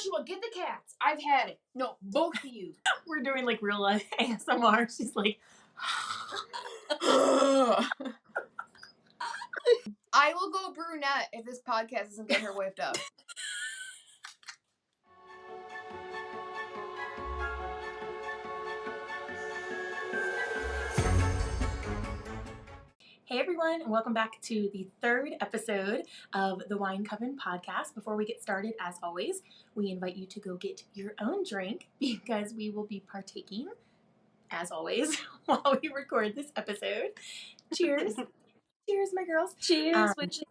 Joshua, get the cats. I've had it. No, both of you. We're doing like real life ASMR. She's like, I will go brunette if this podcast doesn't get her whipped up. hey everyone, and welcome back to the third episode of the Wine Coven podcast. Before we get started, as always, we invite you to go get your own drink because we will be partaking, as always, while we record this episode. Cheers. Cheers, my girls. Cheers, witches.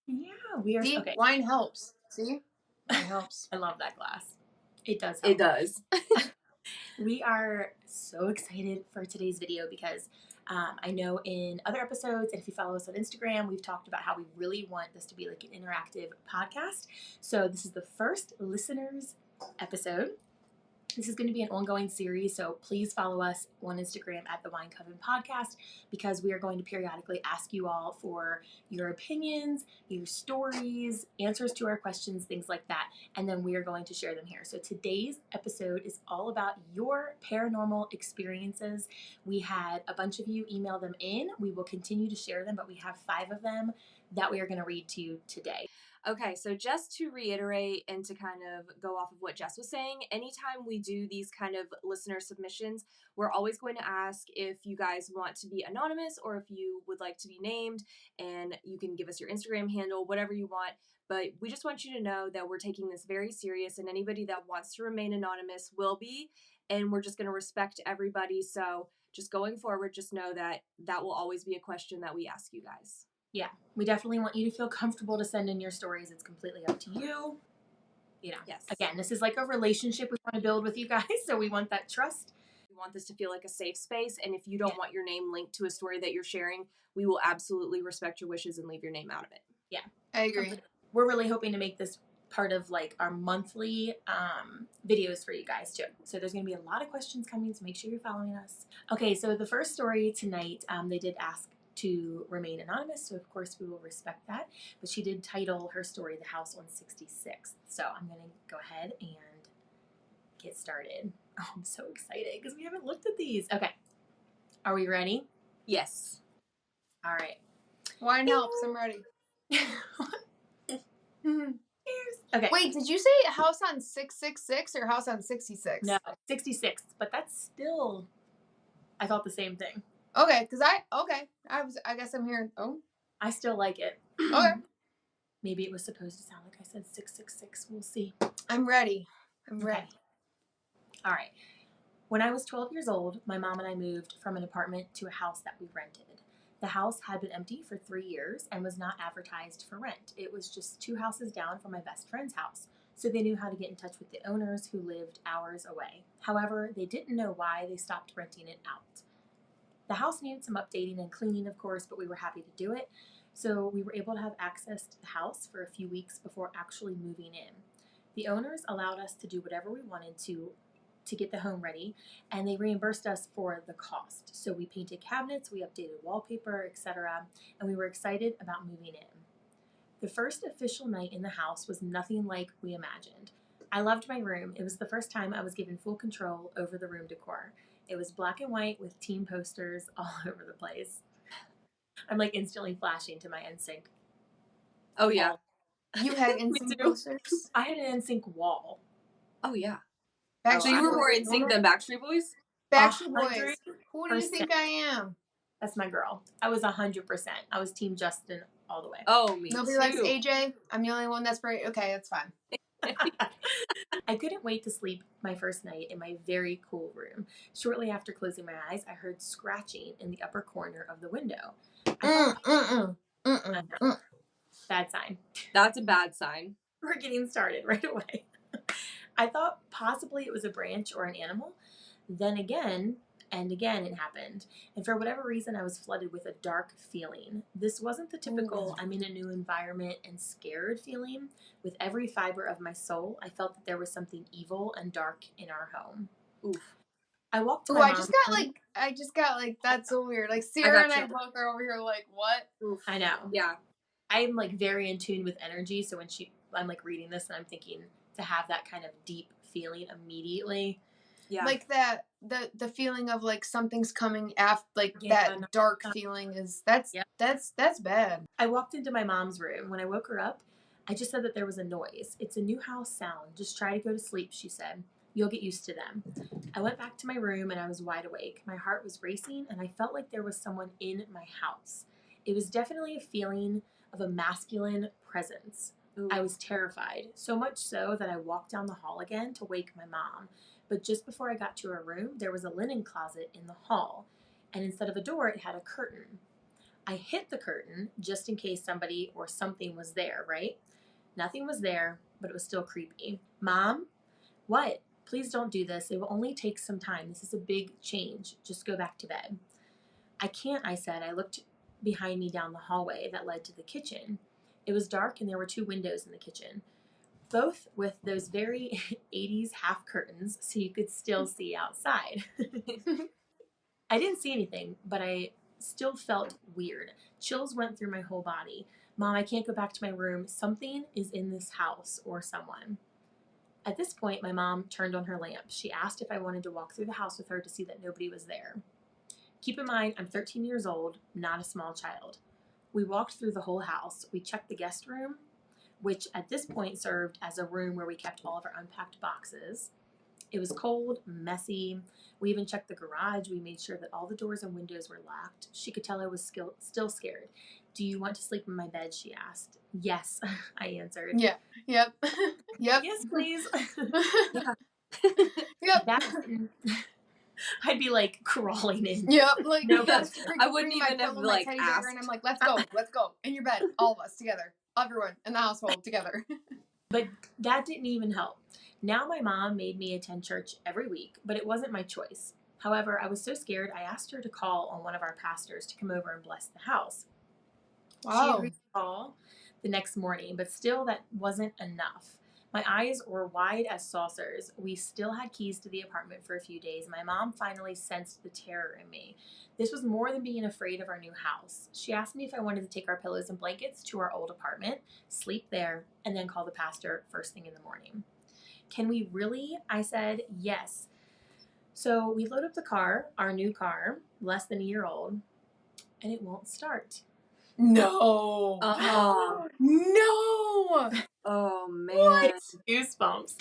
Yeah, we are. See, okay. wine helps. See? Wine helps. I love that glass. It does help. It does. We are so excited for today's video because I know in other episodes, and if you follow us on Instagram, we've talked about how we really want this to be like an interactive podcast. So this is the first listeners episode. This is going to be an ongoing series, so please follow us on Instagram at the Wine Coven Podcast because we are going to periodically ask you all for your opinions, your stories, answers to our questions, things like that, and then we are going to share them here. So today's episode is all about your paranormal experiences. We had a bunch of you email them in. We will continue to share them, but we have 5 of them that we are going to read to you today. Okay, so just to reiterate and to kind of go off of what Jess was saying, anytime we do these kind of listener submissions, we're always going to ask if you guys want to be anonymous or if you would like to be named, and you can give us your Instagram handle, whatever you want. But we just want you to know that we're taking this very serious, and anybody that wants to remain anonymous will be, and we're just going to respect everybody. So just going forward, just know that that will always be a question that we ask you guys. Yeah, we definitely want you to feel comfortable to send in your stories. It's completely up to you. You know, yes. Again, this is like a relationship we want to build with you guys, so we want that trust. We want this to feel like a safe space, and if you don't want your name linked to a story that you're sharing, we will absolutely respect your wishes and leave your name out of it. Yeah, I agree. We're really hoping to make this part of like our monthly videos for you guys too. So there's going to be a lot of questions coming, so make sure you're following us. Okay, so the first story tonight, they did ask to remain anonymous, so of course we will respect that, but she did title her story The House on 66th. So I'm going to go ahead and get started. Oh, I'm so excited because we haven't looked at these. Okay, are we ready? Yes. All right. Wine helps. I'm ready. Okay. Wait, did you say house on 666 or house on 66? No, 66, but that's still, I thought the same thing. Okay, because I guess I'm hearing, I still like it. Okay. Maybe it was supposed to sound like I said 666. We'll see. I'm ready. Okay. All right. When I was 12 years old, my mom and I moved from an apartment to a house that we rented. The house had been empty for 3 years and was not advertised for rent. It was just 2 houses down from my best friend's house, so they knew how to get in touch with the owners who lived hours away. However, they didn't know why they stopped renting it out. The house needed some updating and cleaning, of course, but we were happy to do it. So we were able to have access to the house for a few weeks before actually moving in. The owners allowed us to do whatever we wanted to get the home ready, and they reimbursed us for the cost. So we painted cabinets, we updated wallpaper, etc., and we were excited about moving in. The first official night in the house was nothing like we imagined. I loved my room. It was the first time I was given full control over the room decor. It was black and white with team posters all over the place. I'm like instantly flashing to my NSYNC. Oh, yeah. You had NSYNC posters? I had an NSYNC wall. Oh, yeah. Backstreet So you were Boys. more in sync than Backstreet Boys? Backstreet Boys. 100%. Who do you think I am? That's my girl. I was 100%. I was Team Justin all the way. Oh, me Nobody too. likes AJ? I'm the only one that's right. Okay, that's fine. I couldn't wait to sleep my first night in my very cool room. Shortly after closing my eyes, I heard scratching in the upper corner of the window. Bad sign. That's a bad sign. We're getting started right away. I thought possibly it was a branch or an animal. Then again and again it happened. And for whatever reason, I was flooded with a dark feeling. This wasn't the typical I'm in a new environment and scared feeling. With every fiber of my soul, I felt that there was something evil and dark in our home. Oof. I walked to my my I just got like, that's so weird. Like, Sarah and I both are over here like, what? Oof. I know. Yeah. I'm like very in tune with energy, so when I'm like reading this and I'm thinking to have that kind of deep feeling immediately. Yeah. Like that, the feeling of like something's coming after, like Yeah, that dark feeling is, that's bad. I walked into my mom's room. When I woke her up, I just said that there was a noise. It's a new house sound. Just try to go to sleep, she said. You'll get used to them. I went back to my room and I was wide awake. My heart was racing and I felt like there was someone in my house. It was definitely a feeling of a masculine presence. Ooh. I was terrified, so much so that I walked down the hall again to wake my mom. But just before I got to her room, there was a linen closet in the hall, and instead of a door, it had a curtain. I hit the curtain just in case somebody or something was there, right? Nothing was there, but it was still creepy. Mom? What? Please don't do this. It will only take some time. This is a big change. Just go back to bed. I can't, I said. I looked behind me down the hallway that led to the kitchen. It was dark and there were 2 windows in the kitchen, both with those very 80s half curtains so you could still see outside. I didn't see anything, but I still felt weird. Chills went through my whole body. Mom, I can't go back to my room. Something is in this house or someone. At this point, my mom turned on her lamp. She asked if I wanted to walk through the house with her to see that nobody was there. Keep in mind, I'm 13 years old, not a small child. We walked through the whole house. We checked the guest room, which at this point served as a room where we kept all of our unpacked boxes. It was cold, messy. We even checked the garage. We made sure that all the doors and windows were locked. She could tell I was still scared. Do you want to sleep in my bed? She asked. Yes, I answered. Yeah. Yep. Yep. Yes, please. Yep. I'd be like crawling in. Yep. Like, No, yes, I wouldn't even have like teddy asked. bear, and I'm like, let's go in your bed, all of us together, everyone in the household together. But that didn't even help. Now my mom made me attend church every week, but it wasn't my choice. However, I was so scared, I asked her to call on one of our pastors to come over and bless the house. She agreed to call the next morning, but still that wasn't enough. My eyes were wide as saucers. We still had keys to the apartment for a few days. My mom finally sensed the terror in me. This was more than being afraid of our new house. She asked me if I wanted to take our pillows and blankets to our old apartment, sleep there, and then call the pastor first thing in the morning. Can we really? I said, yes. So we load up the car, our new car, less than a year old, and it won't start. No. No. Oh man. What? Goosebumps.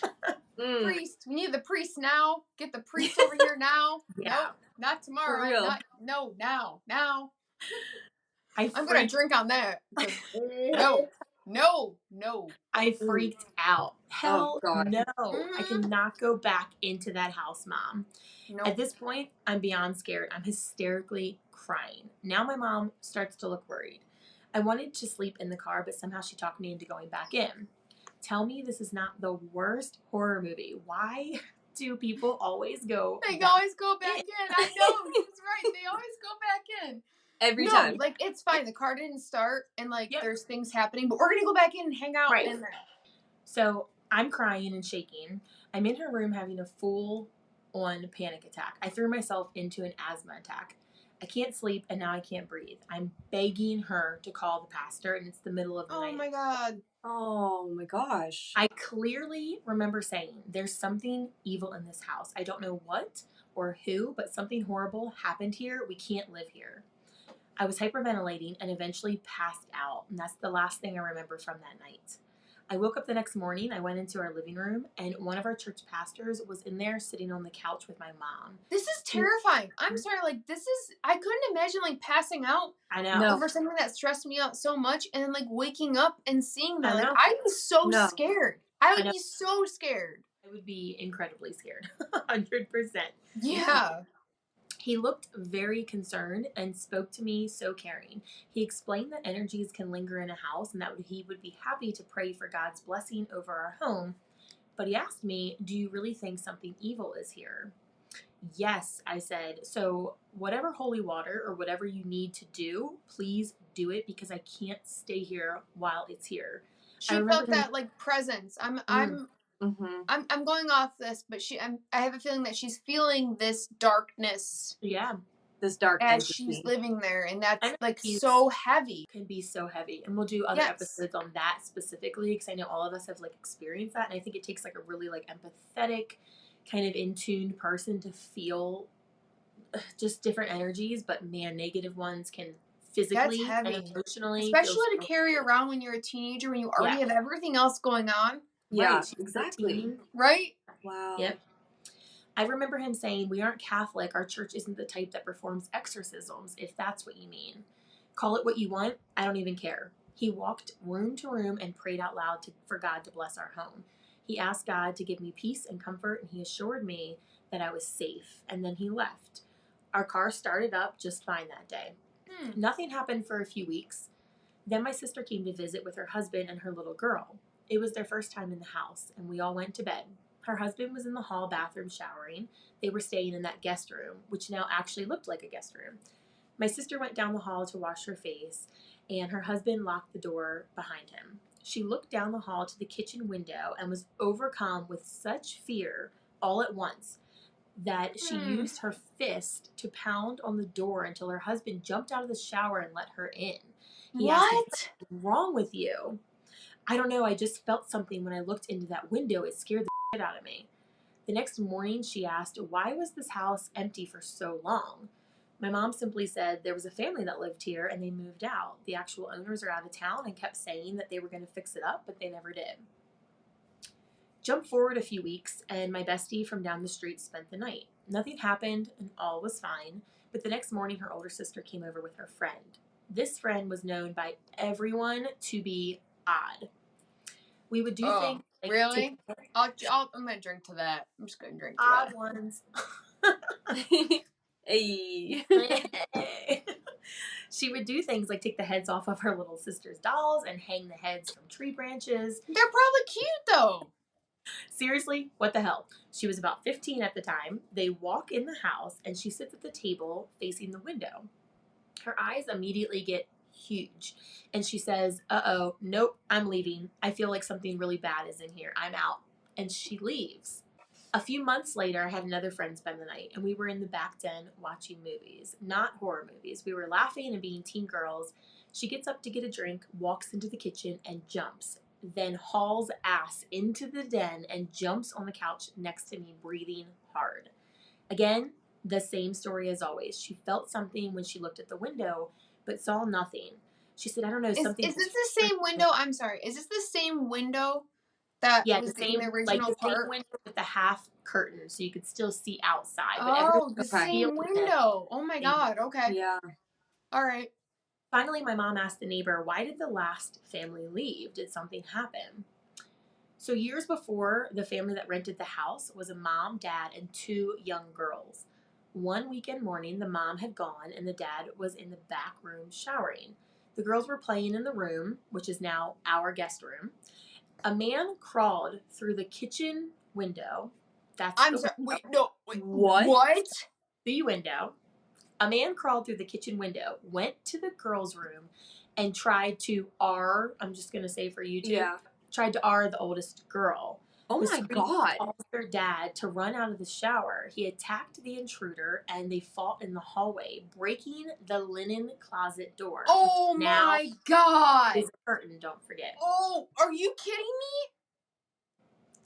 Priest. We need the priest now. Get the priest over here now. Yeah. Nope. Not tomorrow. For real. Now. I'm gonna drink on that. No. I freaked out. Hell God. no. I cannot go back into that house, Mom. Nope. At this point, I'm beyond scared. I'm hysterically crying. Now my mom starts to look worried. I wanted to sleep in the car, but somehow she talked me into going back in. Tell me this is not the worst horror movie. Why do people always go They always go back in. I know. He's right. They always go back in. Every time. Like, it's fine. The car didn't start, and, like, Yep. there's things happening, but we're going to go back in and hang out in there. So I'm crying and shaking. I'm in her room having a full-on panic attack. I threw myself into an asthma attack. I can't sleep, and now I can't breathe. I'm begging her to call the pastor, and it's the middle of the night. Oh, my God. Oh, my gosh. I clearly remember saying, there's something evil in this house. I don't know what or who, but something horrible happened here. We can't live here. I was hyperventilating and eventually passed out, and that's the last thing I remember from that night. I woke up the next morning, I went into our living room, and one of our church pastors was in there sitting on the couch with my mom. This is terrifying. I'm sorry, like, I couldn't imagine, like, passing out I know. over something that stressed me out so much, and then, like, waking up and seeing that. I Like, know. I'd be so scared. I would know. be so scared. I would be incredibly scared. 100%. Yeah. He looked very concerned and spoke to me so caring. He explained that energies can linger in a house and that he would be happy to pray for God's blessing over our home. But he asked me, do you really think something evil is here? Yes, I said. So whatever holy water or whatever you need to do, please do it because I can't stay here while it's here. She felt that, like, presence. I'm going off this, but I have a feeling that she's feeling this darkness. Yeah. this dark as entity. she's living there, and that's Abuse so heavy. Can be so heavy, and we'll do other episodes on that specifically because I know all of us have experienced that, and I think it takes a really empathetic, kind of in tuned person to feel just different energies. But man, negative ones can physically and emotionally, especially to carry around when you're a teenager, when you already have everything else going on. Yeah, right, exactly. 13. Right? Wow. Yep. I remember him saying, "We aren't Catholic. Our church isn't the type that performs exorcisms, if that's what you mean. Call it what you want. I don't even care." He walked room to room and prayed out loud for God to bless our home. He asked God to give me peace and comfort, and he assured me that I was safe, and then he left. Our car started up just fine that day. Nothing happened for a few weeks. Then my sister came to visit with her husband and her little girl. It was their first time in the house, and we all went to bed. Her husband was in the hall bathroom showering. They were staying in that guest room, which now actually looked like a guest room. My sister went down the hall to wash her face, and her husband locked the door behind him. She looked down the hall to the kitchen window and was overcome with such fear all at once that she used her fist to pound on the door until her husband jumped out of the shower and let her in. He asked, "What's wrong with you?" "I don't know. I just felt something when I looked into that window. It scared the shit out of me." The next morning, she asked, "Why was this house empty for so long?" My mom simply said there was a family that lived here and they moved out. The actual owners are out of town and kept saying that they were going to fix it up, but they never did. Jump forward a few weeks, and my bestie from down the street spent the night. Nothing happened, and all was fine, but the next morning her older sister came over with her friend. This friend was known by everyone to be odd. We would do things like... Really? I'm going to drink to that. I'm just going to drink to odd that. ones. Hey. She would do things like take the heads off of her little sister's dolls and hang the heads from tree branches. They're probably cute, though. Seriously, what the hell? She was about 15 at the time. They walk in the house, and she sits at the table facing the window. Her eyes immediately get huge, and she says, "Uh-oh, nope, I'm leaving. I feel like something really bad is in here. I'm out." And she leaves. A few months later, I had another friend spend the night, and we were in the back den watching movies. Not horror movies. We were laughing and being teen girls. She gets up to get a drink, walks into the kitchen, and jumps. Then hauls ass into the den and jumps on the couch next to me, breathing hard. Again, the same story as always. She felt something when she looked at the window, but saw nothing. She said, "I don't know, something..." Is this the same window? I'm sorry. Is this the same window that was in the original part? Same window with the half curtain, so you could still see outside. Oh, the same window. Oh my God. Okay. Yeah. All right. Finally, my mom asked the neighbor, "Why did the last family leave? Did something happen?" So years before, the family that rented the house was a mom, dad, and 2 young girls. One weekend morning, the mom had gone and the dad was in the back room showering. The girls were playing in the room, which is now our guest room. A man crawled through the kitchen window. I'm sorry. Wait, no. Wait, what? The window. A man crawled through the kitchen window, went to the girls' room, and tried to I'm just going to say for you two, tried to the oldest girl. Oh my God. Called their dad to run out of the shower. He attacked the intruder, and they fought in the hallway, breaking the linen closet door. Oh my God. Is a curtain, don't forget. Oh, are you kidding me?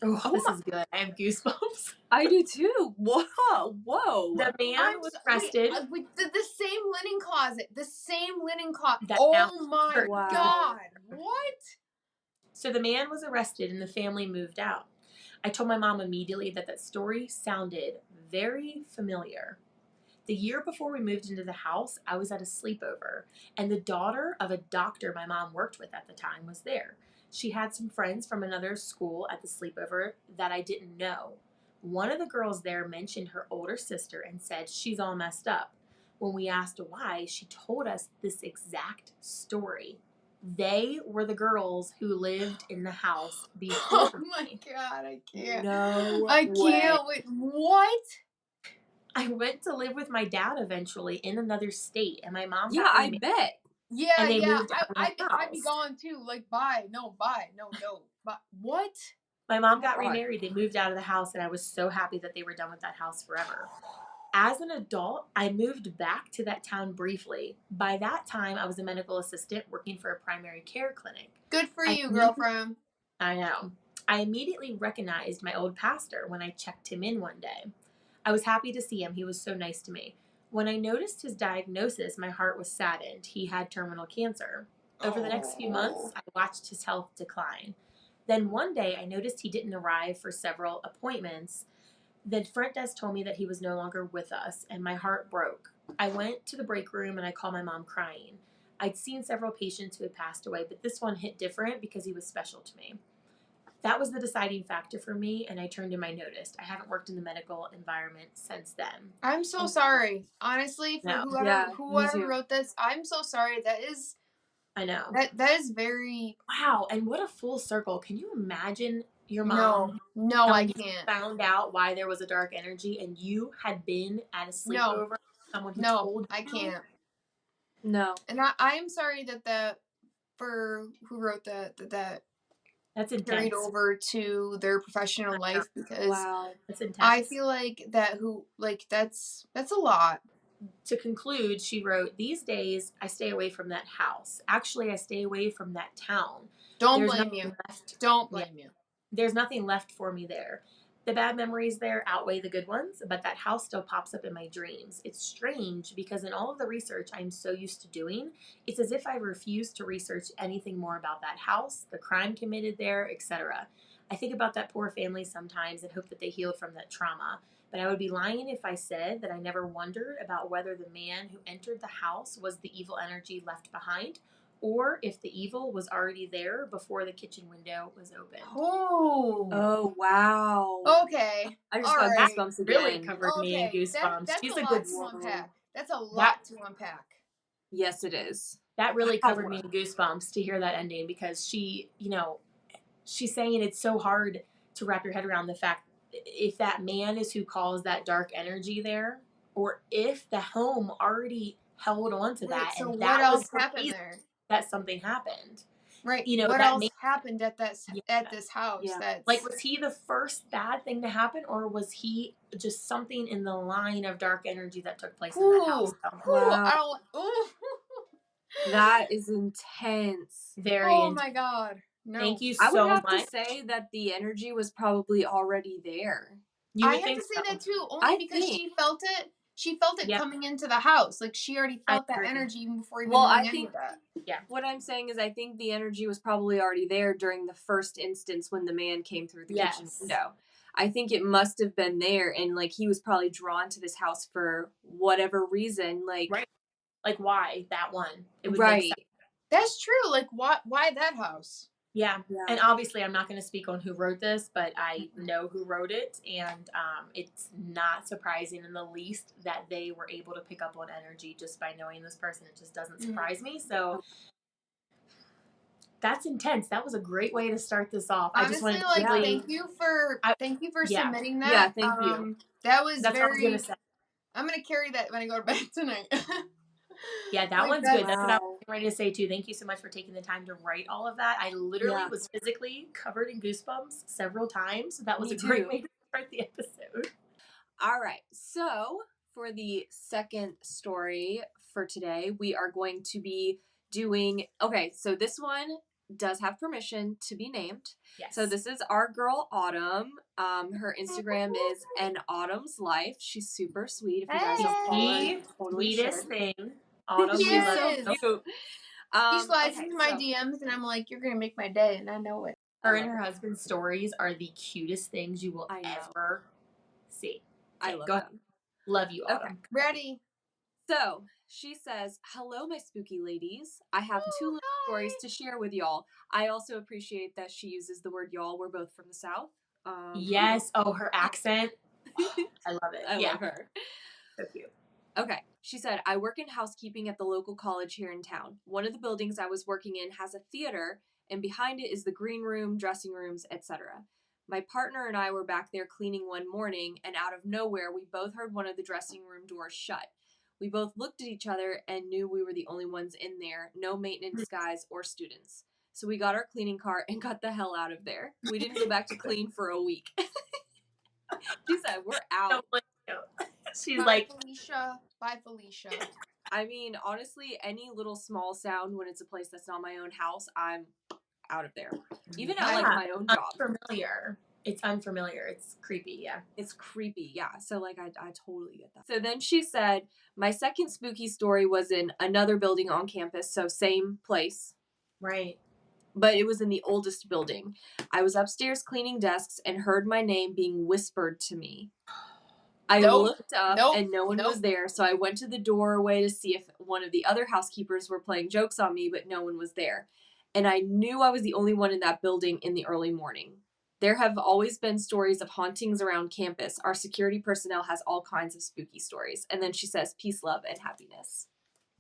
Oh, this is good. I have goosebumps. I do too. Whoa. The man was arrested. The same linen closet. The same linen closet. Oh my God. What? So the man was arrested and the family moved out. I told my mom immediately that story sounded very familiar. The year before we moved into the house, I was at a sleepover, and the daughter of a doctor my mom worked with at the time was there. She had some friends from another school at the sleepover that I didn't know. One of the girls there mentioned her older sister and said she's all messed up. When we asked why, she told us this exact story. They were the girls who lived in the house before. Oh my God, I can't. No I way. can't. Wait, what? I went to live with my dad eventually in another state, and my mom got remarried. I bet. Yeah, and they moved out of the house. I'd be gone too. Like, bye. No, bye. No. But what? My mom got remarried. They moved out of the house, and I was so happy that they were done with that house forever. As an adult, I moved back to that town briefly. By that time, I was a medical assistant working for a primary care clinic. Good for you, girlfriend. I know. I immediately recognized my old pastor when I checked him in one day. I was happy to see him. He was so nice to me. When I noticed his diagnosis, my heart was saddened. He had terminal cancer. Over the next few months, I watched his health decline. Then one day, I noticed he didn't arrive for several appointments. The front desk told me that he was no longer with us, and my heart broke. I went to the break room and I called my mom crying. I'd seen several patients who had passed away, but this one hit different because he was special to me. That was the deciding factor for me, and I turned in my notice. I haven't worked in the medical environment since then. I'm so sorry. Honestly, for whoever wrote this, I'm so sorry. That is... I know. That is very... Wow, and what a full circle. Can you imagine your mom? No, I can't. Found out why there was a dark energy, and you had been at a sleepover. Someone who told you? I can't. No. And I'm sorry that for who wrote that that's intense. Carried over to their professional life, because that's intense. I feel like that's a lot. To conclude, she wrote, "These days, I stay away from that house. Actually, I stay away from that town. Don't blame you. Don't blame you. There's nothing left for me there. The bad memories there outweigh the good ones, but that house still pops up in my dreams. It's strange because in all of the research I'm so used to doing, it's as if I refuse to research anything more about that house, the crime committed there, etc. I think about that poor family sometimes and hope that they healed from that trauma. But I would be lying if I said that I never wondered about whether the man who entered the house was the evil energy left behind, or if the evil was already there before the kitchen window was opened." Oh, wow. Okay. I just got goosebumps again. Really covered me in goosebumps. That's She's a lot to unpack. That's a lot to unpack. Yes, it is. That really covered me in goosebumps to hear that ending, because she, she's saying it's so hard to wrap your head around the fact if that man is who calls that dark energy there, or if the home already held on to that. So and what else happened there? That something happened. Right. What else happened at this house? Yeah. That's like, was he the first bad thing to happen, or was he just something in the line of dark energy that took place in that house? Wow. That is intense. Very intense. Oh my God. No. Thank you so much. I would have to say that the energy was probably already there. I have to say that too, only because she felt it. She felt it coming into the house. Like, she already felt that energy even before even knowing any of that. Yeah. What I'm saying is I think the energy was probably already there during the first instance when the man came through the kitchen window. I think it must have been there, and he was probably drawn to this house for whatever reason. Right. Like, why that one? It would make sense. That's true. Like, why that house? Yeah. And obviously I'm not going to speak on who wrote this, but I know who wrote it, and it's not surprising in the least that they were able to pick up on energy just by knowing this person. It just doesn't surprise me. So that's intense. That was a great way to start this off. Honestly, thank you for submitting that. Yeah, thank you. That's what I was gonna say. I'm gonna carry that when I go to bed tonight. Yeah, that one's good. That's what I was ready to say too. Thank you so much for taking the time to write all of that. I literally was physically covered in goosebumps several times. So that was a great way to start the episode. All right. So for the second story for today, we are going to be doing, so this one does have permission to be named. Yes. So this is our girl Autumn. Her Instagram is An Autumn's Life. She's super sweet. If you guys don't follow her, totally sweetest thing. Autumn, she is so cute. She slides into my DMs, and I'm like, "You're gonna make my day," and I know it. Her and her husband's stories are the cutest things you will ever see. I love them. Love you, Autumn. Okay. Ready? So she says, "Hello, my spooky ladies. I have two little stories to share with y'all. I also appreciate that she uses the word y'all. We're both from the South." Yes. Oh, her accent. I love it. I love her. So cute. Okay. She said, "I work in housekeeping at the local college here in town. One of the buildings I was working in has a theater, and behind it is the green room, dressing rooms, etc. My partner and I were back there cleaning one morning, and out of nowhere, we both heard one of the dressing room doors shut. We both looked at each other and knew we were the only ones in there, no maintenance guys or students. So we got our cleaning cart and got the hell out of there. We didn't go back to clean for a week." She said, "We're out." She's Bye, like, Felicia. Bye, Felicia. I mean, honestly, any little small sound when it's a place that's not my own house, I'm out of there. Even at like my own job. Unfamiliar. It's unfamiliar. It's creepy, yeah. It's creepy, yeah. So like I totally get that. So then she said, my second spooky story was in another building on campus, so same place. Right. But it was in the oldest building. I was upstairs cleaning desks and heard my name being whispered to me. I looked up and no one was there, so I went to the doorway to see if one of the other housekeepers were playing jokes on me, but no one was there. And I knew I was the only one in that building in the early morning. There have always been stories of hauntings around campus. Our security personnel has all kinds of spooky stories. And then she says, peace, love, and happiness.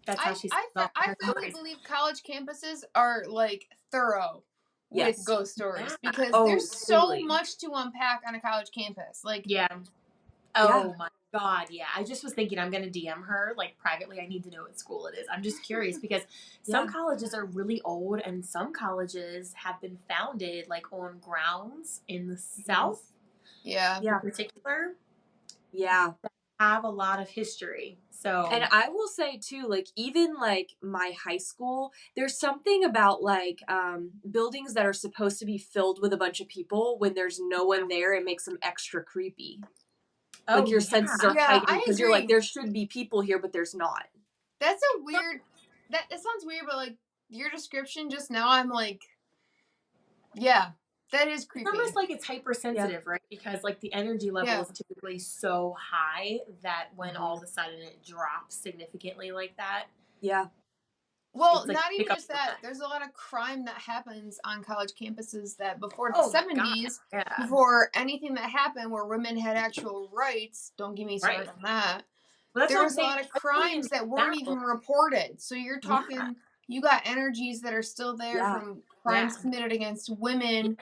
That's how she I firmly believe college campuses are like thorough with ghost stories because there's so much to unpack on a college campus. Like, oh my God, yeah. I just was thinking I'm going to DM her, like, privately. I need to know what school it is. I'm just curious because some colleges are really old and some colleges have been founded, like, on grounds in the South. Yeah. In particular. Yeah. That have a lot of history. So. And I will say, too, like, even, like, my high school, there's something about, like, buildings that are supposed to be filled with a bunch of people. When there's no one there, it makes them extra creepy. Like, your senses are heightened because you're like, there should be people here, but there's not. That's a weird... That sounds weird, but, like, your description just now, I'm like... Yeah, that is creepy. It's almost like it's hypersensitive, right? Because, like, the energy level is typically so high that when all of a sudden it drops significantly like that. Yeah. Well, like not even just that. There's a lot of crime that happens on college campuses that before the 70s, before anything that happened where women had actual rights, don't get me started on that. Well, there was a lot of crimes that weren't even reported. So you're talking, you got energies that are still there from crimes committed against women,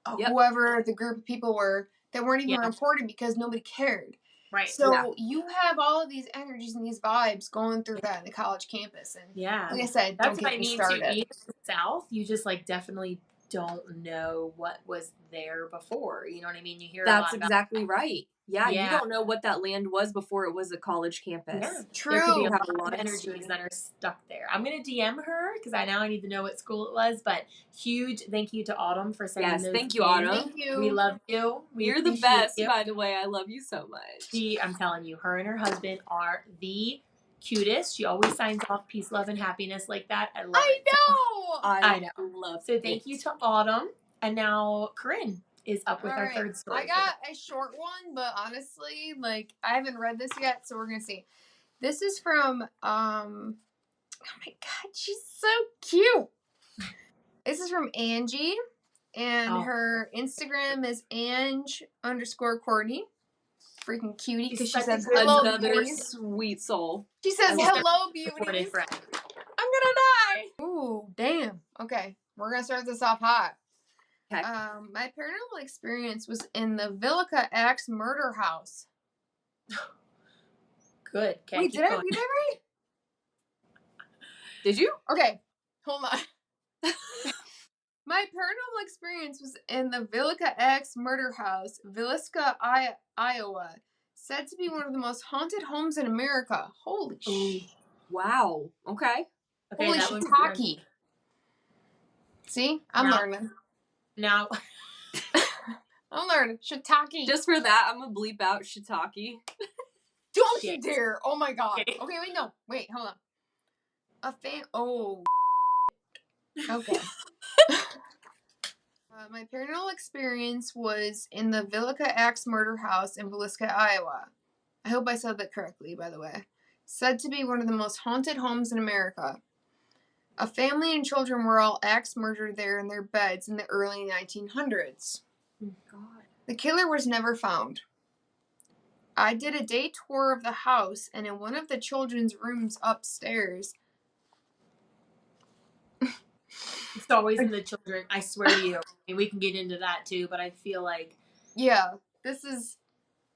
whoever the group of people were, that weren't even reported because nobody cared. Right. So you have all of these energies and these vibes going through that in the college campus. And like I said, that's what I mean too. Being in the South, you just like definitely don't know what was there before. You know what I mean? You hear that's exactly right. Yeah, you don't know what that land was before it was a college campus. Yeah, true. There could be a lot of energies that are stuck there. I'm gonna DM her because I need to know what school it was. But huge thank you to Autumn for sending those. Thank you, Autumn. Thank you. We love you. You're the best, by the way. I love you so much. I'm telling you, her and her husband are the cutest. She always signs off peace, love, and happiness like that. I love it. I know. Love so thank you to Autumn. And now Corinne is up with our third story. I got a short one, but honestly, like, I haven't read this yet, so we're gonna see. This is from oh my God, she's so cute. This is from Angie, and her Instagram is Ange_Courtney. Freaking cutie, because she says another sweet soul. She says hello, beauty. I'm gonna die. Ooh, damn. Okay, we're gonna start this off hot. Okay. My paranormal experience was in the Villica Axe murder house. Good. Okay, wait, did I read that right? Did you? Okay, hold on. My paranormal experience was in the Villica Axe murder house, Villisca, Iowa. Said to be one of the most haunted homes in America. Holy shit. Wow. Okay. Holy shiitake. See? I'm learning. Now. I'm learning. Shiitake. Just for that, I'm going to bleep out shiitake. Don't you dare. Oh my God. Okay, wait, no. Wait, hold on. Oh. Okay. My paranormal experience was in the Villica Axe murder house in Villisca, Iowa. I hope I said that correctly, by the way. Said to be one of the most haunted homes in America. A family and children were all axe murdered there in their beds in the early 1900s. Oh, God. The killer was never found. I did a day tour of the house, and in one of the children's rooms upstairs... It's always in the children. I swear to you. I mean, we can get into that too, but I feel like... Yeah, this is...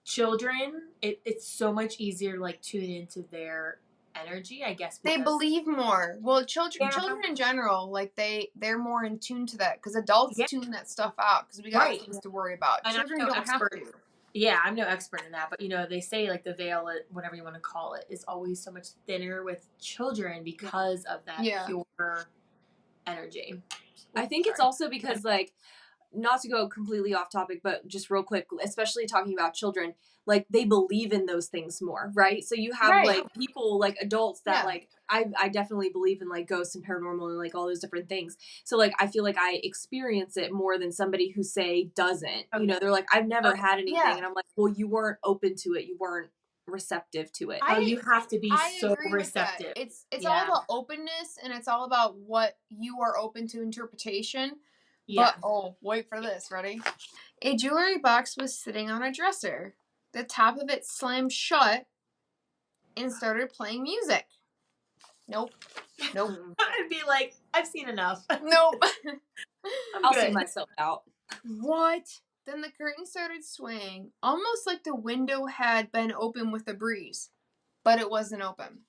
Children, it's so much easier to, like, tune into their energy, I guess. They believe more. Well, children in general, like, they're more in tune to that, because adults tune that stuff out, because we got things to worry about. And children don't have to. Yeah, I'm no expert in that, but they say like the veil, whatever you want to call it, is always so much thinner with children because of that pure energy. I think it's also because like, not to go completely off topic, but just real quick, especially talking about children, like they believe in those things more, right? So you have like people, like adults that like, I definitely believe in like ghosts and paranormal and like all those different things. So like, I feel like I experience it more than somebody who say doesn't, they're like, I've never had anything. And I'm like, well, you weren't open to it. You weren't receptive to it. You have to be so receptive. It's all about openness, and it's all about what you are open to interpretation. But wait for this, ready? A jewelry box was sitting on a dresser. The top of it slammed shut and started playing music. Nope. I'd be like, I've seen enough. Nope. I'll see myself out. What? Then the curtain started swaying, almost like the window had been open with a breeze. But it wasn't open.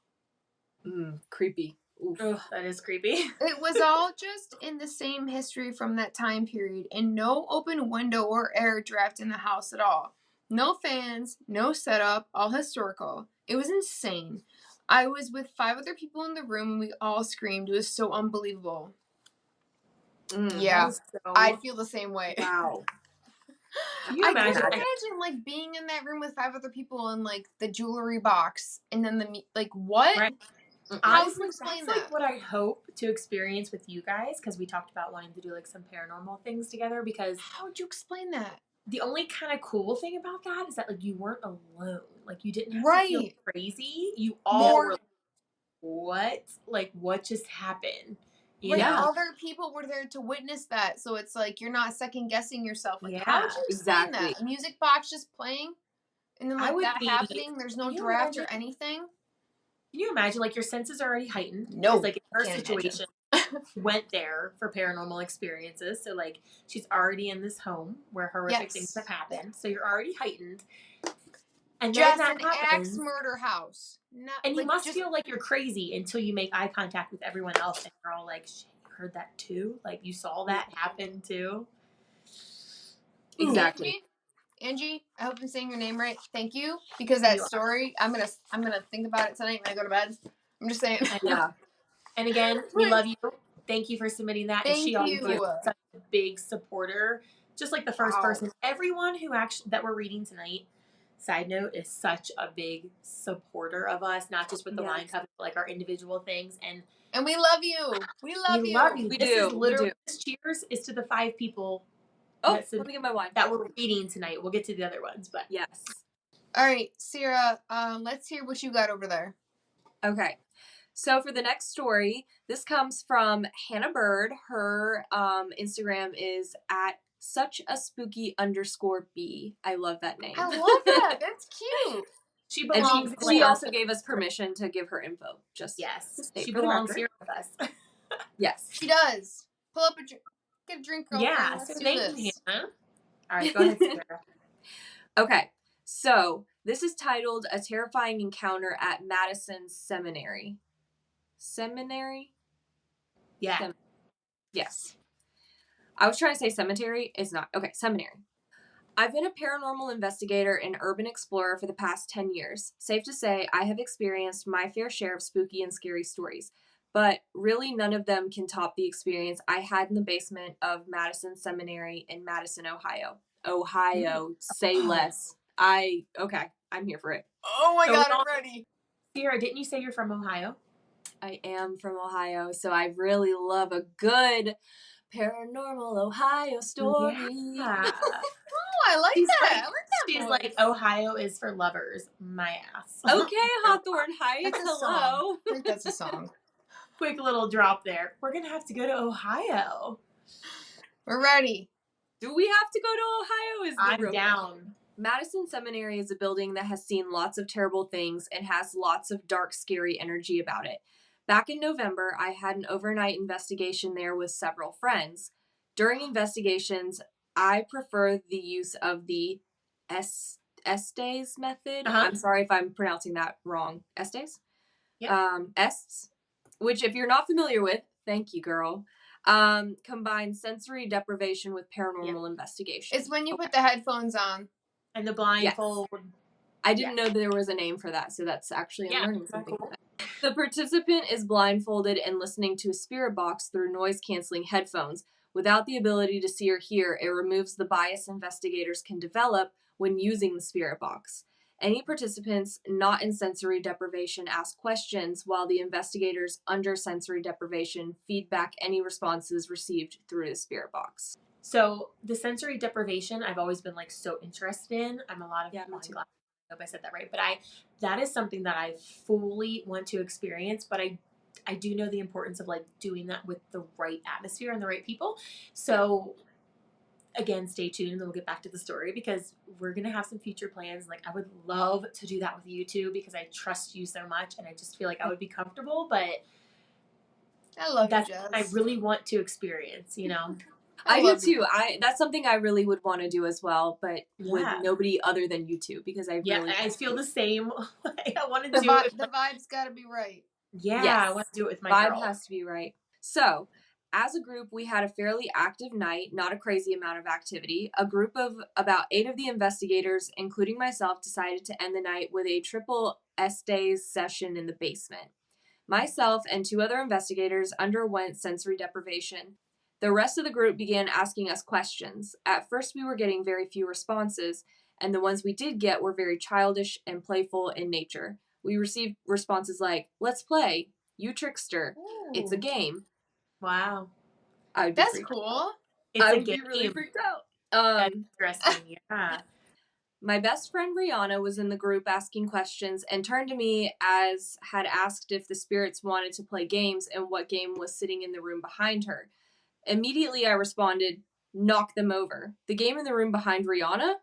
Creepy. Oof, that is creepy. It was all just in the same history from that time period, and no open window or air draft in the house at all. No fans, no setup, all historical. It was insane. I was with 5 other people in the room, and we all screamed. It was so unbelievable. Yeah, I feel the same way. Wow. Can you imagine? I can imagine like being in that room with 5 other people and like the jewelry box, and then what? Right. How would you explain that? Like what I hope to experience with you guys, because we talked about wanting to do like some paranormal things together. Because how would you explain that? The only kind of cool thing about that is that like you weren't alone. Like you didn't have to feel crazy. You all were like, what? Like what just happened? Other people were there to witness that, so it's like you're not second guessing yourself. Like, how would you explain that? A music box just playing, and then like that happening. There's no draft or anything. Can you imagine? Like your senses are already heightened. No, like in her situation, went there for paranormal experiences. So like she's already in this home where horrific things have happened. So you're already heightened. And just then that an axe murder house. And you must feel like you're crazy until you make eye contact with everyone else and you're all like, shit, you heard that too? Like you saw that happen too? Exactly. Angie, I hope I'm saying your name right. Thank you. Because that story, I'm gonna think about it tonight when I go to bed. I'm just saying. Yeah. And again, we love you. Thank you for submitting that. Thank and she you. always is such a big supporter. Just like the first person. Everyone who actually that we're reading tonight, side note, is such a big supporter of us, not just with the wine coven, but like our individual things. And we love you. We love you. We do. Is literally this cheers is to the 5 people. Oh, let me get my wine. That we're reading tonight. We'll get to the other ones, but yes. All right, Sierra, let's hear what you got over there. Okay. So for the next story, this comes from Hannah Bird. Her Instagram is at suchaspooky_B. I love that name. I love that. That's cute. She belongs. And she also gave us permission to give her info. Just she belongs here with us. Yes, she does. Pull up a drink. Get a drink, girlfriend. Yeah. So thank you, Hannah. All right, go ahead, Sarah. Okay. So this is titled "A Terrifying Encounter at Madison Seminary." Seminary? Yeah. Yes. I was trying to say cemetery. It's not. Okay, seminary. I've been a paranormal investigator and urban explorer for the past 10 years. Safe to say, I have experienced my fair share of spooky and scary stories, but really none of them can top the experience I had in the basement of Madison Seminary in Madison, Ohio. Say less. I'm here for it. Oh my God, I'm ready. Sierra, didn't you say you're from Ohio? I am from Ohio, so I really love a good paranormal Ohio story. Yeah. I like that. She's like, Ohio is for lovers. My ass. Okay, Hawthorne Heights. Hello. I think that's a song. Quick little drop there. We're going to have to go to Ohio. We're ready. Do we have to go to Ohio? I'm down. Madison Seminary is a building that has seen lots of terrible things and has lots of dark, scary energy about it. Back in November, I had an overnight investigation there with several friends. During investigations, I prefer the use of the Estes method. I'm sorry if I'm pronouncing that wrong. Estes? Yeah. Estes, which if you're not familiar with, thank you, girl, combines sensory deprivation with paranormal investigation. It's when you put the headphones on. And the blindfold. Yes. I didn't know there was a name for that, so that's actually I'm learning something. Cool. The participant is blindfolded and listening to a spirit box through noise-canceling headphones. Without the ability to see or hear, it removes the bias investigators can develop when using the spirit box. Any participants not in sensory deprivation ask questions, while the investigators under sensory deprivation feed back any responses received through the spirit box. So the sensory deprivation, I've always been like so interested in. I'm a lot of me too. I hope I said that right, but that is something that I fully want to experience. But I do know the importance of like doing that with the right atmosphere and the right people. So again, stay tuned and we'll get back to the story because we're going to have some future plans. Like I would love to do that with you too because I trust you so much and I just feel like I would be comfortable, but I love that's you, Jess. what I really want to experience, you know? I do too. That's something I really would want to do as well, but with nobody other than you two because I feel the same way. I want to do it. The vibe's got to be right. Yeah, yes. I want to do it with my vibe girl. has to be right. So, as a group, we had a fairly active night, not a crazy amount of activity. A group of about 8 of the investigators, including myself, decided to end the night with a triple S-Days session in the basement. Myself and 2 other investigators underwent sensory deprivation. The rest of the group began asking us questions. At first, we were getting very few responses, and the ones we did get were very childish and playful in nature. We received responses like, "Let's play," "You trickster," Ooh. "It's a game." Wow. That's cool. I would be really freaked out. That's interesting, yeah. My best friend Rihanna was in the group asking questions and turned to me as had asked if the spirits wanted to play games and what game was sitting in the room behind her. Immediately I responded, "Knock them over." The game in the room behind Rihanna?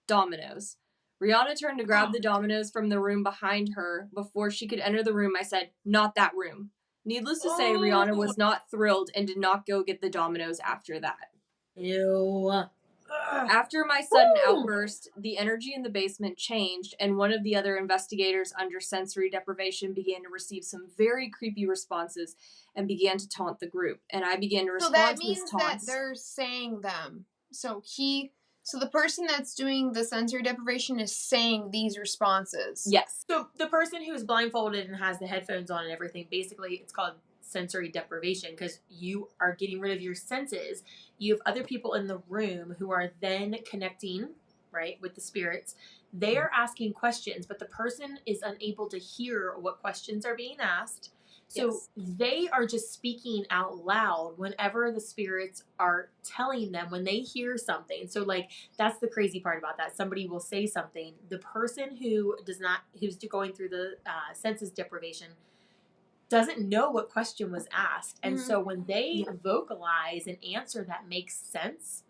Dominoes. Rihanna turned to grab the dominoes from the room behind her. Before she could enter the room, I said, "Not that room." Needless to say, Rihanna was not thrilled and did not go get the dominoes after that. Ew. After my sudden outburst, the energy in the basement changed, and one of the other investigators under sensory deprivation began to receive some very creepy responses and began to taunt the group. And I began to respond to his taunts. So that means that they're saying them. So the person that's doing the sensory deprivation is saying these responses. Yes. So the person who is blindfolded and has the headphones on and everything, basically it's called sensory deprivation because you are getting rid of your senses. You have other people in the room who are then connecting, right, with the spirits. They are asking questions, but the person is unable to hear what questions are being asked. So they are just speaking out loud whenever the spirits are telling them when they hear something. So like that's the crazy part about that. Somebody will say something. The person who's going through the senses deprivation doesn't know what question was asked. And so when they vocalize an answer that makes sense,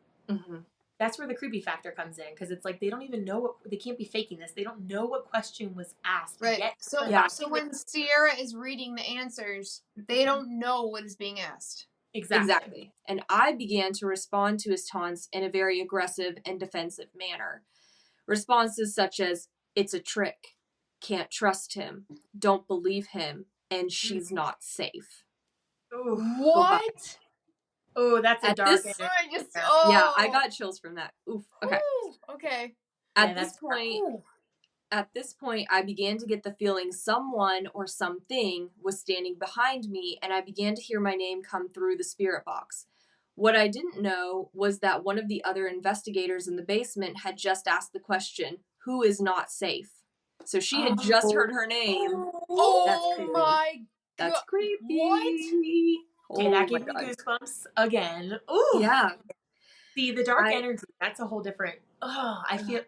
that's where the creepy factor comes in. Because it's like they don't even know they can't be faking this. They don't know what question was asked yet. So when Sierra is reading the answers, they don't know what is being asked. Exactly. And I began to respond to his taunts in a very aggressive and defensive manner. Responses such as, "It's a trick," "Can't trust him," "Don't believe him," and "She's not safe." Ooh, what? Oh, that's a dark energy. Yeah, I got chills from that. Oof. Okay. Ooh, okay. At this point, I began to get the feeling someone or something was standing behind me, and I began to hear my name come through the spirit box. What I didn't know was that one of the other investigators in the basement had just asked the question, "Who is not safe?" So she had just heard her name. That's creepy. What? Okay, that gave me goosebumps again. Ooh. Yeah. See, the dark energy, that's a whole different... I feel...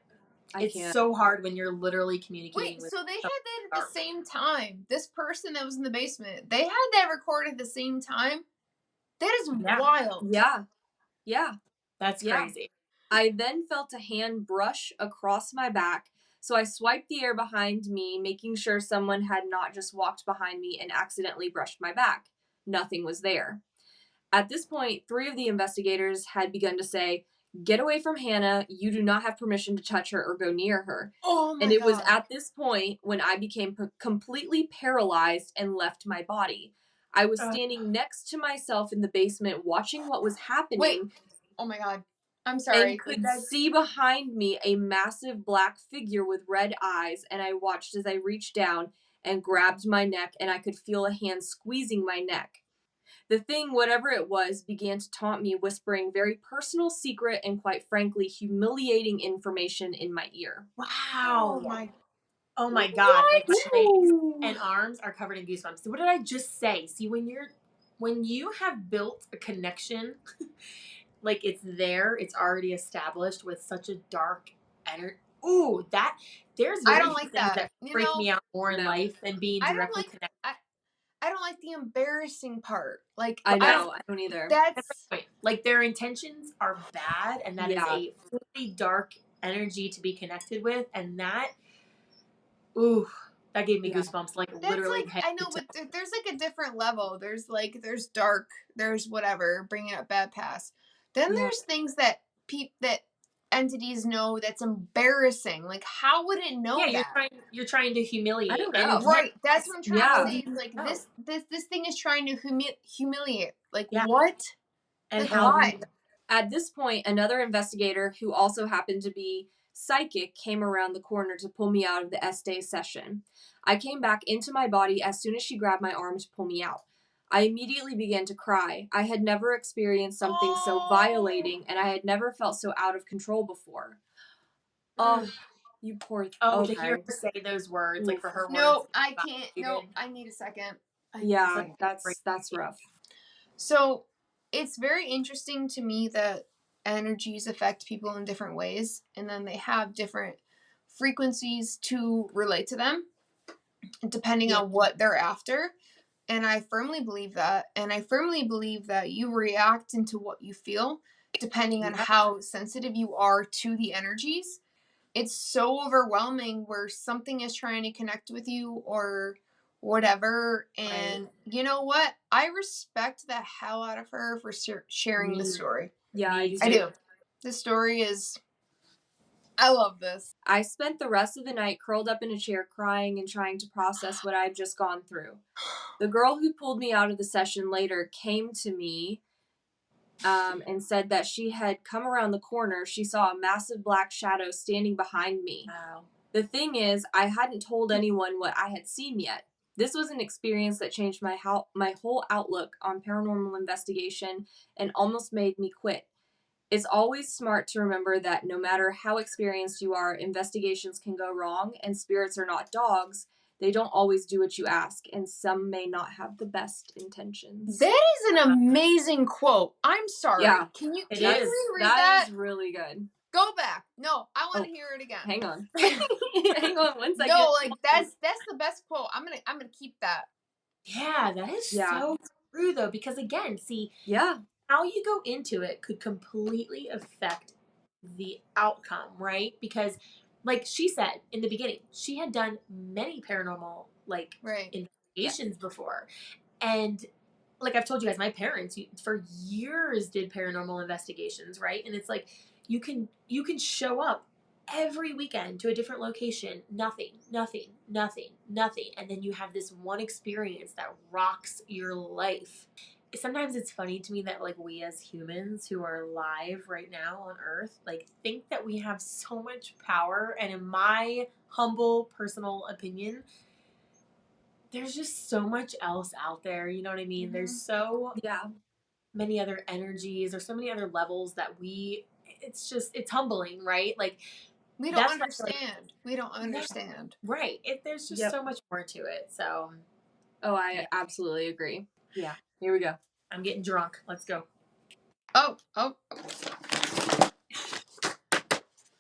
It's so hard when you're literally communicating with... so they had that at the same time. This person that was in the basement, they had that recorded at the same time? That is wild. Yeah. That's crazy. I then felt a hand brush across my back, so I swiped the air behind me, making sure someone had not just walked behind me and accidentally brushed my back. Nothing was there. At this point, 3 of the investigators had begun to say, "Get away from Hannah. You do not have permission to touch her or go near her." And it was at this point when I became completely paralyzed and left my body. I was standing next to myself in the basement watching what was happening. Wait. Oh my God. I'm sorry. And could see behind me a massive black figure with red eyes, and I watched as I reached down and grabbed my neck, and I could feel a hand squeezing my neck. The thing, whatever it was, began to taunt me, whispering very personal, secret, and quite frankly, humiliating information in my ear. Wow. Oh my God. Like my legs and arms are covered in goosebumps. So what did I just say? See, when you have built a connection, like it's there, it's already established with such a dark energy. Ooh, there's I very don't few like things that. freak me out more in life than being directly connected. I don't like the embarrassing part. Like I know, I don't either. That's the point. Like their intentions are bad, and that is a fully dark energy to be connected with, and that gave me goosebumps. Like that's literally. I know, but there's like a different level. There's dark. There's whatever. Bringing up bad past. Then there's things that that entities know that's embarrassing. Like, how would it know that? You're trying to humiliate. I don't know. Right. That's what I'm trying to say. It's like this thing is trying to humiliate. Like what? And like, how? Why? At this point, another investigator who also happened to be psychic came around the corner to pull me out of the S-Day session. I came back into my body as soon as she grabbed my arm to pull me out. I immediately began to cry. I had never experienced something so violating, and I had never felt so out of control before. Oh, you poor to hear her say those words, like for her words. No, I can't. No, I need a second. That's rough. So, it's very interesting to me that energies affect people in different ways, and then they have different frequencies to relate to them, depending on what they're after. And I firmly believe that. And I firmly believe that you react into what you feel, depending on how sensitive you are to the energies. It's so overwhelming where something is trying to connect with you or whatever. And you know what? I respect the hell out of her for sharing the story. Yeah, I do. The story is... I love this. I spent the rest of the night curled up in a chair crying and trying to process what I had just gone through. The girl who pulled me out of the session later came to me and said that she had come around the corner. She saw a massive black shadow standing behind me. Wow. The thing is, I hadn't told anyone what I had seen yet. This was an experience that changed my whole outlook on paranormal investigation and almost made me quit. It's always smart to remember that no matter how experienced you are, investigations can go wrong, and spirits are not dogs. They don't always do what you ask, and some may not have the best intentions. That is an amazing quote. I'm sorry. Yeah. Can you reread that? That is really good. Go back. No, I want to hear it again. Hang on. Hang on 1 second. No, like that's the best quote. I'm gonna keep that. Yeah, that is so true though, because again, see, how you go into it could completely affect the outcome, right? Because like she said in the beginning, she had done many paranormal investigations before. And like I've told you guys, my parents for years did paranormal investigations, right? And it's like you can show up every weekend to a different location, nothing, and then you have this one experience that rocks your life. Sometimes it's funny to me that like we as humans who are alive right now on Earth like think that we have so much power, and in my humble personal opinion, there's just so much else out there, you know what I mean? There's so many other energies or so many other levels that it's humbling, right? Like we don't understand. We don't understand. Right. There's just so much more to it. So I absolutely agree. Yeah. Here we go. I'm getting drunk. Let's go. Oh.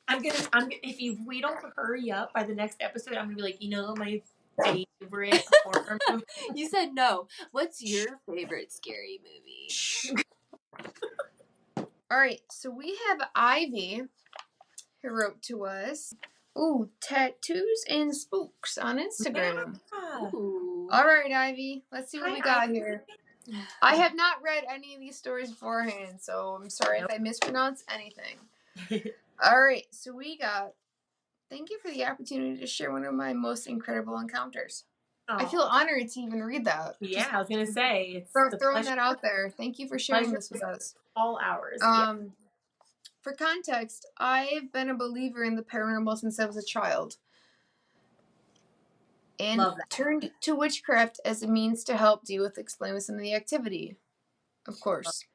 If we don't hurry up by the next episode, I'm gonna be like, my favorite horror movie. You said no. What's your favorite scary movie? All right, so we have Ivy who wrote to us. Ooh, tattoos and spooks on Instagram. Yeah. All right, Ivy, let's see what we got here. I have not read any of these stories beforehand, so I'm sorry if I mispronounce anything. All right, so we got, thank you for the opportunity to share one of my most incredible encounters. Aww. I feel honored to even read that. Yeah, I was going to say. It's throwing that out there. Thank you for sharing this with us. All hours. For context, I've been a believer in the paranormal since I was a child. And turned to witchcraft as a means to help deal with explain with some of the activity, of course,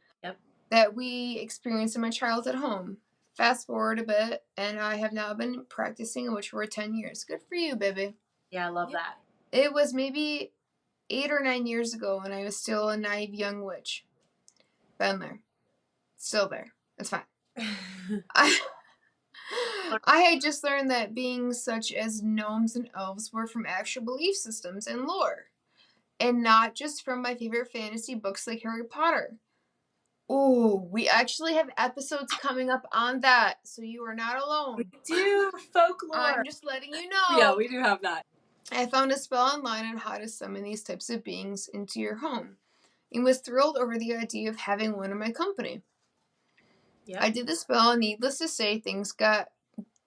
that we experienced in my childhood home. Fast forward a bit, and I have now been practicing a witch for 10 years. Good for you, baby. Yeah, I love that. It was maybe 8 or 9 years ago when I was still a naive young witch. Been there. Still there. It's fine. I had just learned that beings such as gnomes and elves were from actual belief systems and lore, and not just from my favorite fantasy books like Harry Potter. Ooh, we actually have episodes coming up on that, so you are not alone. We do folklore. I'm just letting you know. Yeah, we do have that. I found a spell online on how to summon these types of beings into your home, and was thrilled over the idea of having one in my company. Yep. I did the spell, and needless to say, things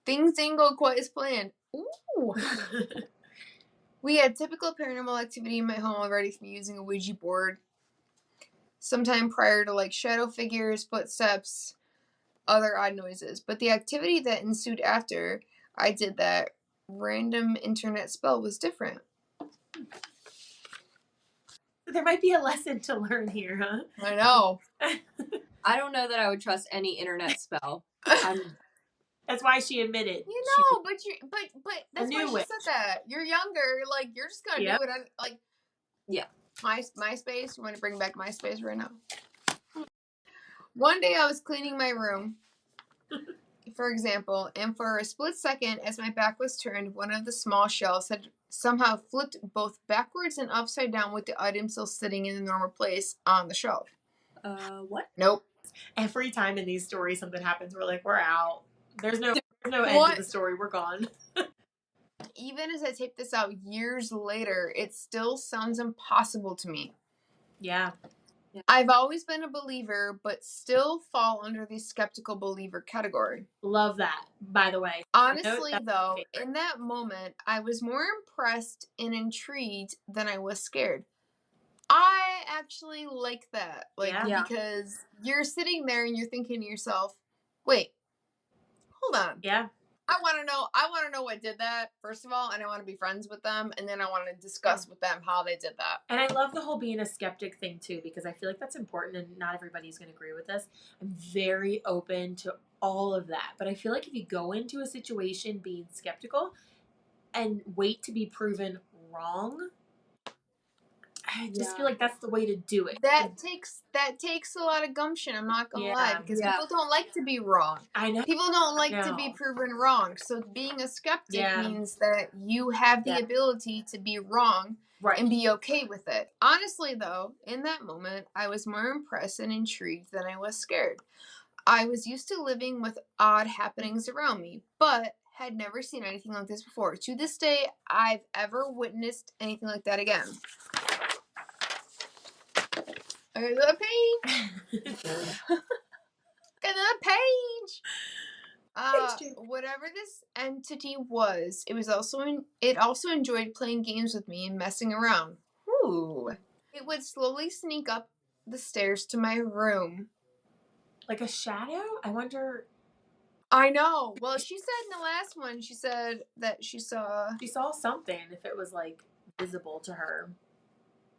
didn't go quite as planned. Ooh. We had typical paranormal activity in my home already from using a Ouija board. Sometime prior to like shadow figures, footsteps, other odd noises. But the activity that ensued after I did that random internet spell was different. There might be a lesson to learn here, huh? I know. I don't know that I would trust any internet spell. That's why she admitted. You know, but that's why she said that. You're younger, like you're just gonna do it. Like, yeah. MySpace. You want to bring back MySpace right now? One day I was cleaning my room, for example, and for a split second, as my back was turned, one of the small shelves had somehow flipped both backwards and upside down with the item still sitting in the normal place on the shelf. What? Nope. Every time in these stories something happens, we're like, we're out. There's no end to the story. We're gone. Even as I tape this out years later, it still sounds impossible to me. Yeah. I've always been a believer, but still fall under the skeptical believer category. Love that, by the way. Honestly, though, in that moment, I was more impressed and intrigued than I was scared. I actually like that. Because you're sitting there and you're thinking to yourself, wait, hold on. Yeah. I want to know what did that, first of all, and I want to be friends with them, and then I want to discuss with them how they did that. And I love the whole being a skeptic thing, too, because I feel like that's important, and not everybody's going to agree with this. I'm very open to all of that, but I feel like if you go into a situation being skeptical and wait to be proven wrong, I just feel like that's the way to do it. That takes a lot of gumption, I'm not going to lie, because people don't like to be wrong. I know. People don't like to be proven wrong. So being a skeptic means that you have the ability to be wrong and be okay with it. Honestly, though, in that moment, I was more impressed and intrigued than I was scared. I was used to living with odd happenings around me, but had never seen anything like this before. To this day, I've ever witnessed anything like that again. Another page. Another page. Whatever this entity was, it also enjoyed playing games with me and messing around. Ooh. It would slowly sneak up the stairs to my room. Like a shadow? I wonder. I know. Well, she said in the last one, she said that she saw something if it was like visible to her.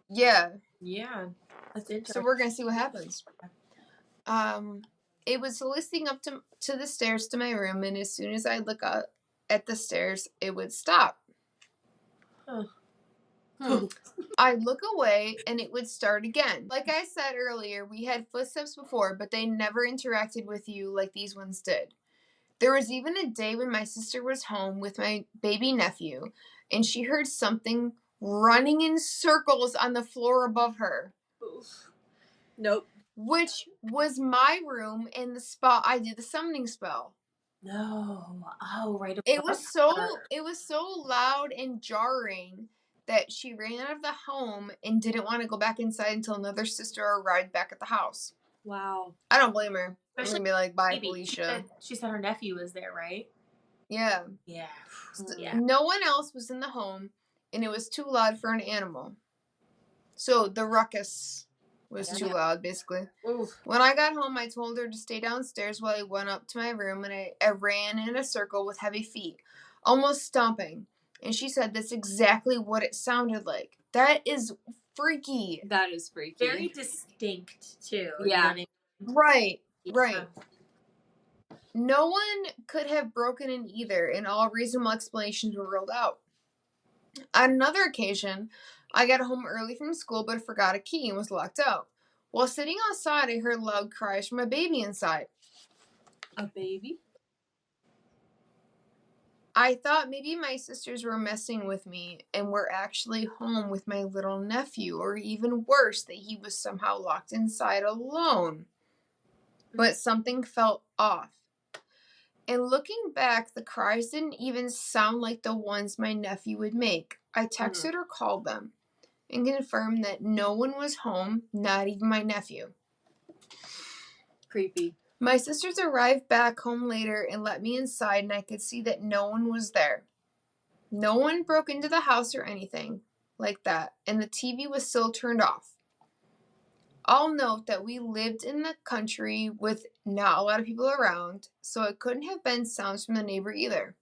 Yeah. Yeah. That's interesting. So we're going to see what happens. It was listening up to the stairs to my room, and as soon as I look up at the stairs, it would stop. I'd look away, and it would start again. Like I said earlier, we had footsteps before, but they never interacted with you like these ones did. There was even a day when my sister was home with my baby nephew, and she heard something running in circles on the floor above her. Oof. Nope. Which was my room and the spot I did the summoning spell. No. Oh, right. It was so loud and jarring that she ran out of the home and didn't want to go back inside until another sister arrived back at the house. Wow. I don't blame her. Especially I'm gonna be like, bye, baby. Felicia. She said her nephew was there, right? Yeah. Yeah. No one else was in the home, and it was too loud for an animal. So the ruckus was too loud, basically. Oof. When I got home, I told her to stay downstairs while I went up to my room, and I ran in a circle with heavy feet, almost stomping. And she said that's exactly what it sounded like. That is freaky. That is freaky. Very distinct, too. Yeah. You know what I mean? Right, Yeah. right. No one could have broken in either, and all reasonable explanations were ruled out. On another occasion, I got home early from school but forgot a key and was locked out. While sitting outside, I heard loud cries from a baby inside. A baby? I thought maybe my sisters were messing with me and were actually home with my little nephew, or even worse, that he was somehow locked inside alone. But something felt off. And looking back, the cries didn't even sound like the ones my nephew would make. I texted or called them and confirmed that no one was home, not even my nephew. Creepy. My sisters arrived back home later and let me inside, and I could see that no one was there. No one broke into the house or anything like that, and the TV was still turned off. I'll note that we lived in the country with not a lot of people around, so it couldn't have been sounds from the neighbor either.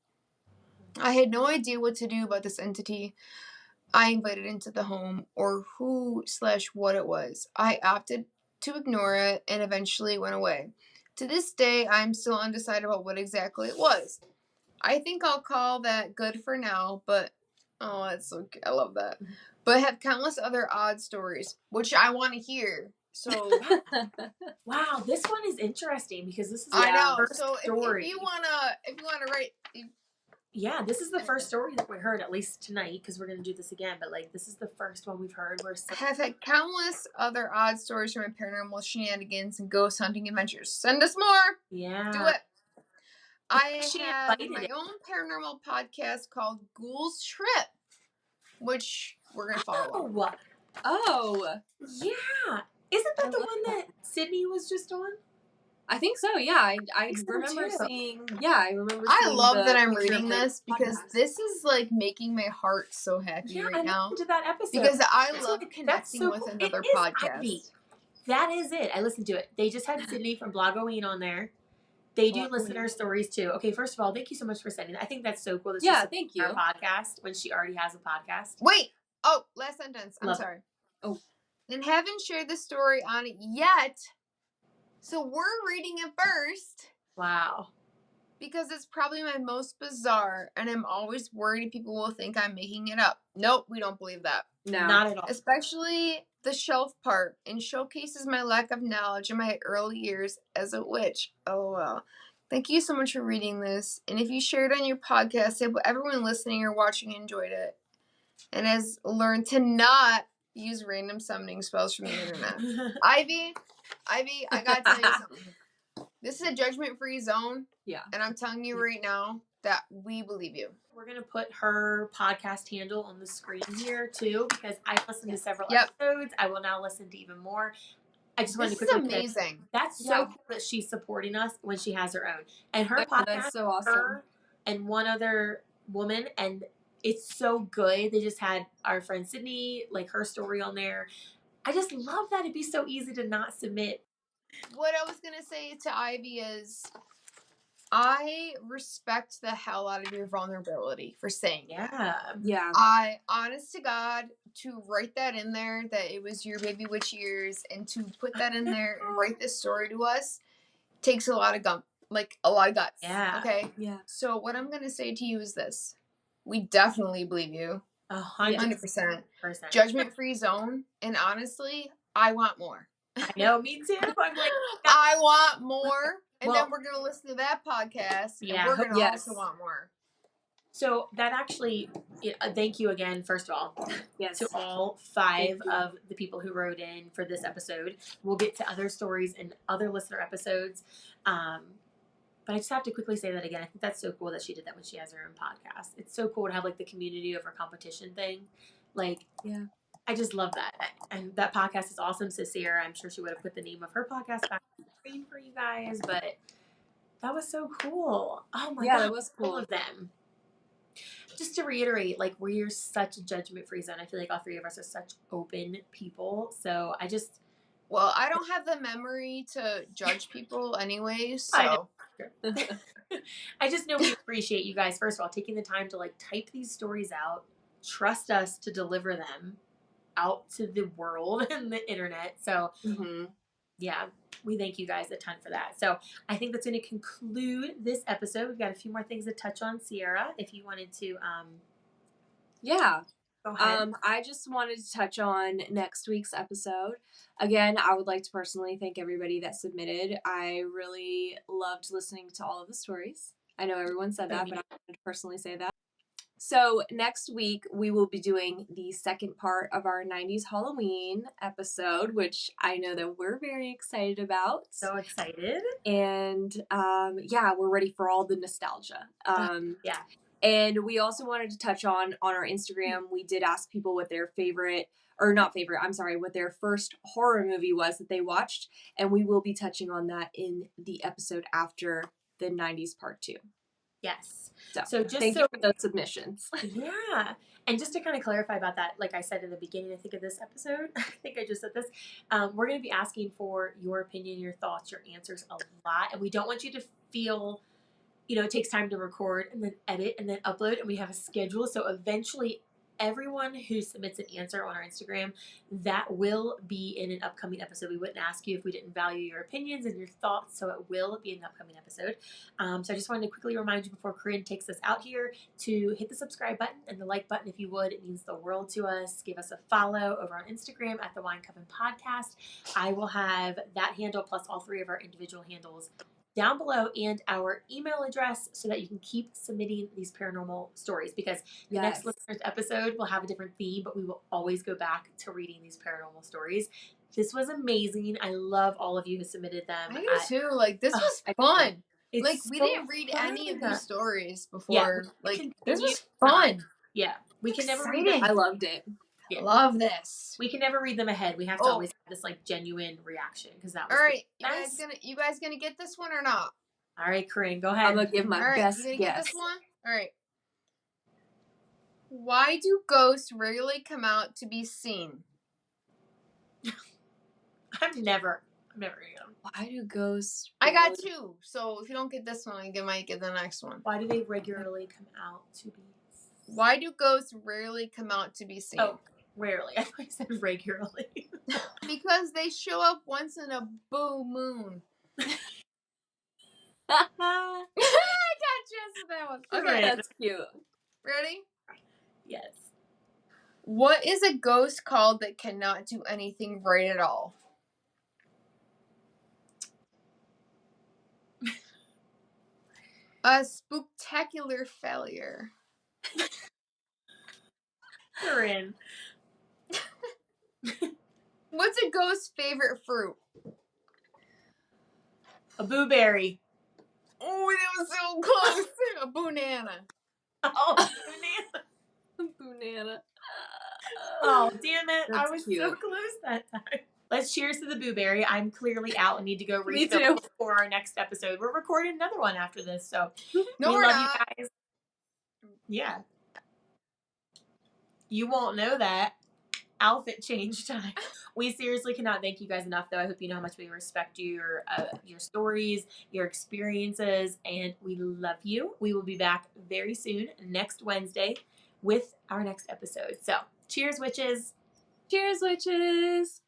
I had no idea what to do about this entity I invited into the home, or who/what it was. I opted to ignore it, and eventually went away. To this day, I'm still undecided about what exactly it was. I think I'll call that good for now, but oh, that's so cute. I love that. But I have countless other odd stories, which I want to hear. So wow, this one is interesting because this is I know. first So story. if you wanna write. Yeah, this is the first story that we heard, at least tonight, because we're going to do this again. But, like, this is the first one we've heard. Have had countless other odd stories from my paranormal shenanigans and ghost hunting adventures. Send us more. Yeah. Do it. I She have invited my it. own paranormal podcast called Ghoul's Trip, which we're going to follow up. Oh. Yeah. Isn't that the one that Sydney was just on? I think so, yeah. I so remember too. seeing, I I love that I'm picture reading of the this because podcast. this is like making my heart so happy right now. I listened to that episode. Because I That's love what- connecting so with cool. another It is podcast. Ivy. That is it. I listened to it. They just had Sydney from Blogoween on there. They do listener stories too. Okay, first of all, thank you so much for sending that. I think that's so cool that she's thank you. our podcast when she already has a podcast. Wait. Oh, last sentence. I'm Love sorry. Oh. And haven't shared the story on it yet. So we're reading it first. Wow. Because it's probably my most bizarre, and I'm always worried people will think I'm making it up. Nope, we don't believe that. No. Not at all. Especially the shelf part, and showcases my lack of knowledge in my early years as a witch. Oh well. Thank you so much for reading this. And if you shared it on your podcast, I hope everyone listening or watching enjoyed it and has learned to not use random summoning spells from the internet. Ivy, I gotta tell you something. This is a judgment-free zone. Yeah. And I'm telling you right now that we believe you. We're going to put her podcast handle on the screen here too, because I listened to several episodes. I will now listen to even more. I just wanted to quickly say, amazing. That's so cool that she's supporting us when she has her own. And her podcast, that's so awesome. Her and one other woman, and it's so good. They just had our friend Sydney, like her story on there. I just love that. It'd be so easy to not submit. What I was going to say to Ivy is I respect the hell out of your vulnerability for saying that. Yeah. I, honest to God, to write that in there, that it was your baby witch years, and to put that in there and write this story to us takes a lot of guts. Yeah. Okay? Yeah. So what I'm going to say to you is this. We definitely believe you. 100%. Judgment-free zone. And honestly, I want more. I know, me too. I'm like, I want more. And then we're going to listen to that podcast. Yeah. And we're going to also want more. So that actually, thank you again, first of all, to all 5 of the people who wrote in for this episode. We'll get to other stories and other listener episodes. But I just have to quickly say that again. I think that's so cool that she did that when she has her own podcast. It's so cool to have like the community over competition thing. Like, I just love that. And that podcast is awesome. So Sierra, I'm sure she would have put the name of her podcast back on the screen for you guys. But that was so cool. Oh my God. That was cool. All of them. Just to reiterate, like, we're such a judgment-free zone. I feel like all 3 of us are such open people. So I just Well, I don't have the memory to judge people anyways, so. I just know we appreciate you guys, first of all, taking the time to like type these stories out, trust us to deliver them out to the world and the internet. So yeah, we thank you guys a ton for that. So I think that's going to conclude this episode. We've got a few more things to touch on. Sierra, if you wanted to yeah. Go ahead. I just wanted to touch on next week's episode. Again, I would like to personally thank everybody that submitted. I really loved listening to all of the stories. I know everyone said that, but I wanted to personally say that. So next week, we will be doing the second part of our 90s Halloween episode, which I know that we're very excited about. So excited. And yeah, we're ready for all the nostalgia. Yeah. And we also wanted to touch on our Instagram, we did ask people what their what their first horror movie was that they watched. And we will be touching on that in the episode after the 90s part 2. Yes. So just thank you for those submissions. Yeah. And just to kind of clarify about that, like I said in the beginning, I think of this episode, I think I just said this, we're going to be asking for your opinion, your thoughts, your answers a lot. And we don't want you to feel, it takes time to record and then edit and then upload, and we have a schedule. So eventually everyone who submits an answer on our Instagram, that will be in an upcoming episode. We wouldn't ask you if we didn't value your opinions and your thoughts, so it will be an upcoming episode. So I just wanted to quickly remind you before Corinne takes us out here to hit the subscribe button and the like button if you would. It means the world to us. Give us a follow over on Instagram at thewinecovenpodcast. I will have that handle plus all 3 of our individual handles down below and our email address so that you can keep submitting these paranormal stories, because the next listeners episode will have a different theme, but we will always go back to reading these paranormal stories. This was amazing. I love all of you who submitted them. I do too. Like, this was fun. We didn't read any of these stories before. Yeah, this was fun. Yeah. We can never read them. I loved it. Yeah. Love this. We can never read them ahead. We have to always have this like genuine reaction, because that was all right. You guys gonna get this one or not? All right, Corinne, go ahead. I'm gonna give my best you gonna guess. Get this one? All right. Why do ghosts rarely come out to be seen? I've never heard them. Why do ghosts? I got 2. So if you don't get this one, I might get the next one. Why do they regularly come out to be seen? Why do ghosts rarely come out to be seen? Oh, rarely. I thought you said regularly. Because they show up once in a blue moon. I got Jess with that one. Okay, that's cute. Ready? Yes. What is a ghost called that cannot do anything right at all? A spooktacular failure. Corinne. What's a ghost's favorite fruit? A blueberry. Oh, that was so close. A banana. Oh, banana. Banana. Oh, damn it. That's I was cute. so close that time. Let's cheers to the blueberry. I'm clearly out and need to go Me refill too. for our next episode. We're recording another one after this, so No, we we're love not. you guys. Yeah. You won't know that. Outfit change time. We seriously cannot thank you guys enough, though. I hope you know how much we respect your stories, your experiences, and we love you. We will be back very soon, next Wednesday, with our next episode. So, cheers, witches. Cheers, witches.